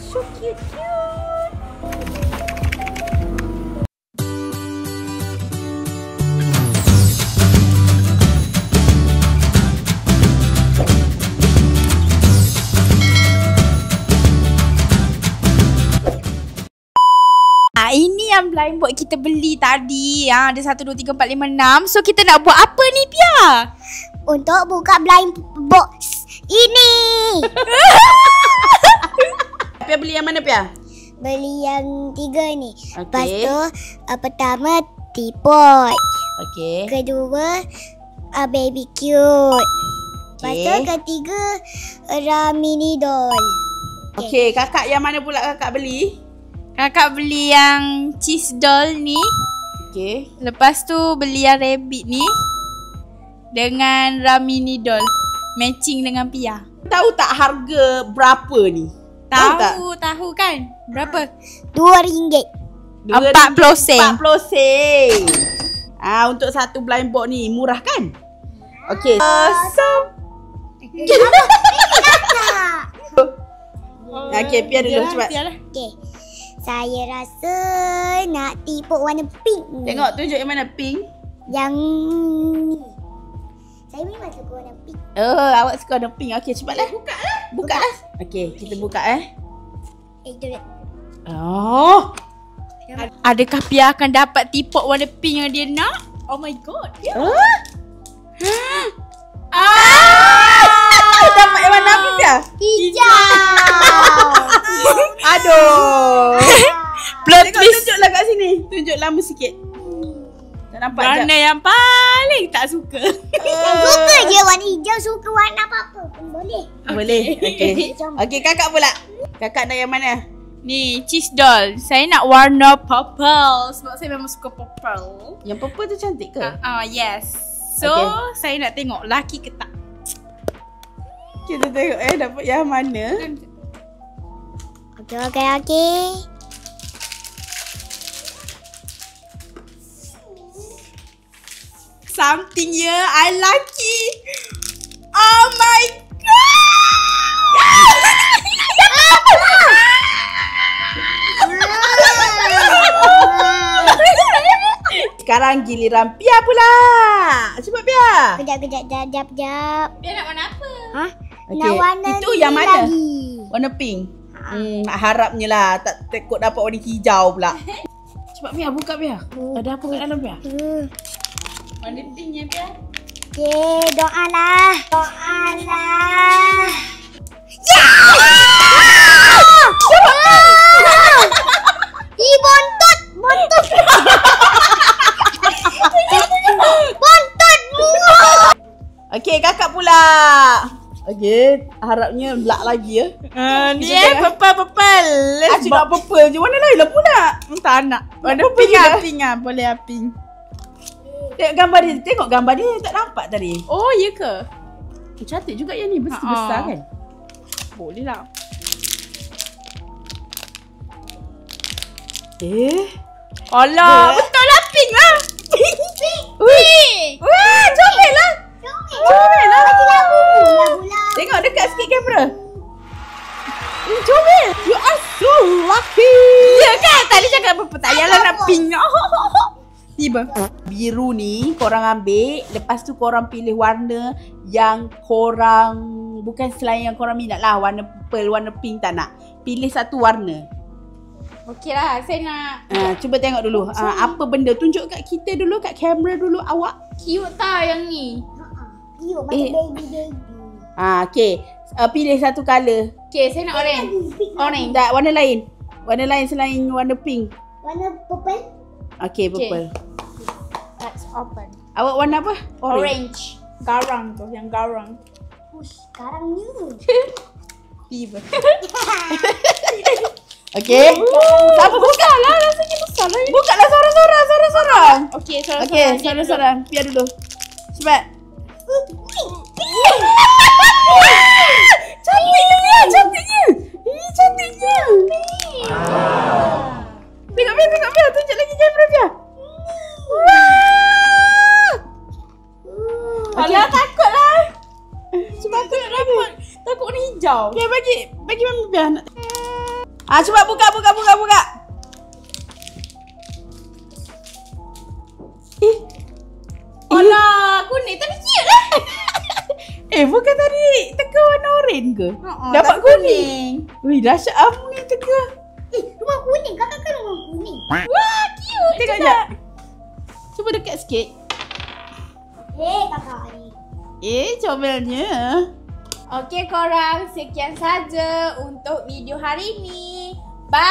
So cute. Ini yang blind board kita beli tadi. Ada 1, 2, 3, 4, 5, 6. So kita nak buat apa ni, Pia? Untuk buka blind box ini. Pia beli yang mana, Pia? Beli yang 3 ni. Okey. Lepas tu pertama teapot. Okey. Kedua baby cute. Lepas tu Okey. ketiga mini doll. Okey, kakak yang mana pula kakak beli? Kakak beli yang cheese doll ni. Okey. Lepas tu beli yang rabbit ni. Dengan Ramini doll. Matching dengan Pia. Tahu tak harga berapa ni? Tahu kan? Berapa? RM2. 40 sen. 40 sen. Untuk satu blind box ni murah kan? Okey. Okey, Pia dulu cepat. Okey. Saya rasa nak teapot warna pink ni. Tengok tunjuk yang mana pink. Yang ni. Saya memang suka warna pink. Oh, awak suka warna pink. Okey, cepatlah. Buka lah. Okey, kita buka Itu dia. Oh. Adakah Pia akan dapat teapot warna pink yang dia nak? Oh my god. Dapat yang mana apa, Pia? Hijau. Aduh. Plot Tengok, twist. tunjuklah kat sini. Tunjuk lama sikit. Tak nampak Warna yang paling tak suka. Suka je warna hijau, suka warna apa-apa pun boleh. Boleh. Okey. Okey, kakak pula. Kakak nak yang mana? Ni cheese doll. Saya nak warna purple. Sebab saya memang suka purple. Yang purple tu cantik ke? Yes. So saya nak tengok laki ke tak. Kita tengok dapat yang mana. Okey. Something here I like it. Oh my Sekarang giliran Pia pula. Cepat Pia. Kejap. Dia nak warna apa? Okey. Nak warna Itu ni yang mana? lagi. Warna pink. Harapnya lah. Tak takut dapat warna hijau pula. Cepat Pia, buka Pia. Ada apa kat dalam Pia? Warna pinknya Pia. Okey, doalah. Ya! Bontot. Bontotmu. Okey, kakak pula. Okey, harapnya black lagi ya. Ni purple. Let's Asyik nak purple je. Warna lain lah pula. tak nak. Warna purple pink juga. pink ah. Boleh lah pink. Tengok gambar dia. Tengok gambar dia. Tak nampak tadi. Oh, ya ke? Cantik juga yang ni. Besar kan? Boleh lah. Alah, betul lah pink lah. Pink. Wah, comel lah. Comel lah. Lagu. Tengok dekat sikit kamera. Comel. You are so lucky. Ya kan? Tadi cakap apa? Tak payahlah nak pink. Tiba. Biru ni korang ambil. Lepas tu korang pilih warna yang korang, bukan selain yang korang minat lah. Warna purple, warna pink tak nak. Pilih satu warna. Okey lah, saya nak. Cuba tengok dulu. Apa benda. Tunjuk kat kita dulu, kat kamera dulu awak. Cute tau yang ni. Cute macam baby. Okay. Pilih satu colour. Okey, saya nak orange. Orange. Tak, warna lain. Warna lain selain warna pink. Warna purple. Okay, purple. Let's open. Awak warna apa? Orange. Garang tu, yang garang. Sekarang ni. Tiba. Okay. Siapa buka lah? Rasanya besar lah. Buka lah sorang-sorang. Okey, Okay, sorang-sorang. Biar dulu. Cepat. Cantiknya. Cantiknya. Tengok Pia. Tunjuk lagi kamera Pia. Alah, takut lah. Sebab aku nak dapat. Takut warna hijau. Okay, bagi Mami Pia. Cuba buka. Alah, kuning tapi cute lah. Bukan tadi teka warna oren ke? Dapat tapi kuning. Wih, dahsyat Amu ni teka. Rumah kuning. Kakak kan rumah kuning. Wah, cute. Tengok jap. Cuba dekat sikit. Kakak ni. Comelnya. Okey korang, sekian saja untuk video hari ini. Bye.